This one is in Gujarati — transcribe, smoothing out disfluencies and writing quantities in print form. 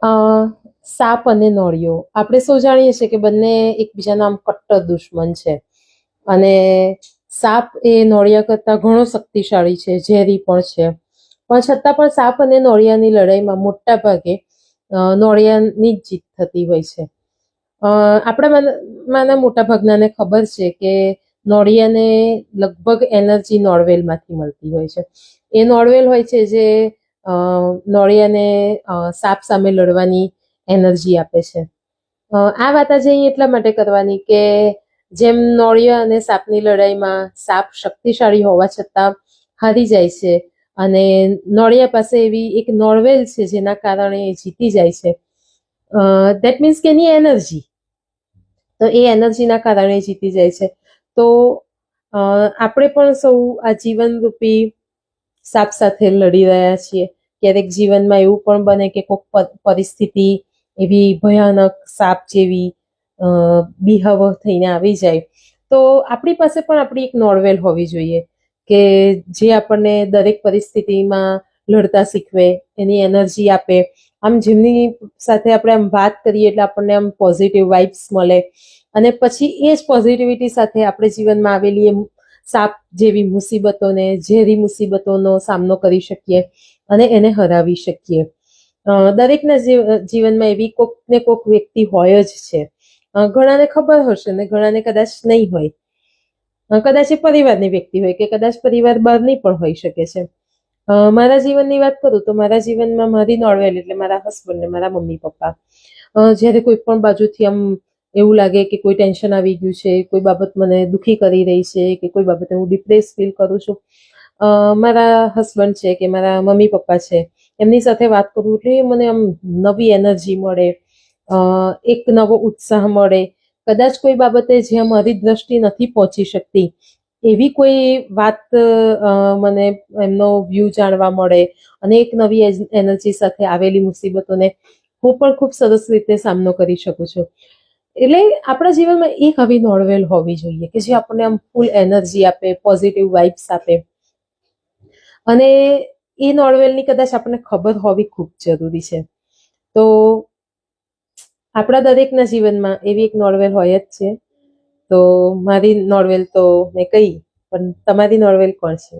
અ સાપ અને નોળિયો આપણે સૌ જાણીએ છીએ કે બંને એકબીજાના આમ કટ્ટર દુશ્મન છે. અને સાપ એ નોળિયા કરતા ઘણો શક્તિશાળી છે, ઝેરી પણ છે. પણ છતાં પણ સાપ અને નોળિયાની લડાઈમાં મોટા ભાગે નોળિયાની જ જીત થતી હોય છે. આપણામાંના મોટા ભાગનાને ખબર છે કે નોળિયાને લગભગ એનર્જી નોળવેલમાંથી મળતી હોય છે. એ નોળવેલ હોય છે જે નોળિયાને સાપ સામે લડવાની એનર્જી આપે છે. આ વાત આજે અહીં એટલા માટે કરવાની કે જેમ નોળિયા અને સાપની લડાઈમાં સાપ શક્તિશાળી હોવા છતાં હારી જાય છે અને નોળિયા પાસે એવી એક નોળવેલ છે જેના કારણે એ જીતી જાય છે. દેટ મીન્સ કે એની એનર્જી, તો એ એનર્જીના કારણે જીતી જાય છે. તો આપણે પણ સૌ આ જીવનરૂપી સાપ સાથે લડી રહ્યા છીએ. ક્યારેક જીવનમાં એવું પણ બને કે કોઈક પરિસ્થિતિ એવી ભયાનક સાપ જેવી બિહેવ થઈને આવી જાય, તો આપણી પાસે પણ આપણી એક નોળવેલ હોવી જોઈએ કે જે આપણને દરેક પરિસ્થિતિમાં લડતા શીખવે, એની એનર્જી આપે. આમ જેમની સાથે આપણે આમ વાત કરીએ એટલે આપણને આમ પોઝિટિવ વાઇબ્સ મળે અને પછી એ જ પોઝિટિવિટી સાથે આપણે જીવનમાં આવેલી સાપ જેવી મુસીબતોને, ઝેરી મુસીબતોનો સામનો કરી શકીએ અને એને હરાવી શકીએ. દરેકના જીવનમાં એવી કોક ને કોક વ્યક્તિ હોય જ છે. ઘણાને ખબર હશે ને ઘણાને કદાચ નહીં હોય. કદાચ એ પરિવારની વ્યક્તિ હોય કે કદાચ પરિવાર બહારની પણ હોઈ શકે છે. મારા જીવનની વાત કરું તો મારા જીવનમાં મારી નોળવેલ એટલે મારા હસબન્ડ ને મારા મમ્મી પપ્પા. જ્યારે કોઈ પણ બાજુથી આમ એવું લાગે કે કોઈ ટેન્શન આવી ગયું છે, કોઈ બાબત મને દુખી કરી રહી છે કે કોઈ બાબતે હું ડિપ્રેસ ફીલ કરું છું, મારા હસબન્ડ છે કે મારા મમ્મી પપ્પા છે એમની સાથે વાત કરું એટલે મને આમ નવી એનર્જી મળે, એક નવો ઉત્સાહ મળે. કદાચ કોઈ બાબતે જ્યાં મારી દ્રષ્ટિ નથી પહોંચી શકતી એવી કોઈ વાત મને એમનો વ્યૂ જાણવા મળે અને એક નવી એનર્જી સાથે આવેલી મુસીબતોને હું પણ ખૂબ સરસ રીતે સામનો કરી શકું છું. એટલે આપણા જીવનમાં એક આવી નોળવેલ હોવી જોઈએ કે જે આપણને આમ ફૂલ એનર્જી આપે, પોઝિટિવ વાઇબ્સ આપે. અને એ નોળવેલની કદાચ આપણને ખબર હોવી ખૂબ જરૂરી છે. તો આપણા દરેકના જીવનમાં એવી એક નોળવેલ હોય જ છે. તો મારી નોળવેલ તો મેં કહી, પણ તમારી નોળવેલ કોણ છે?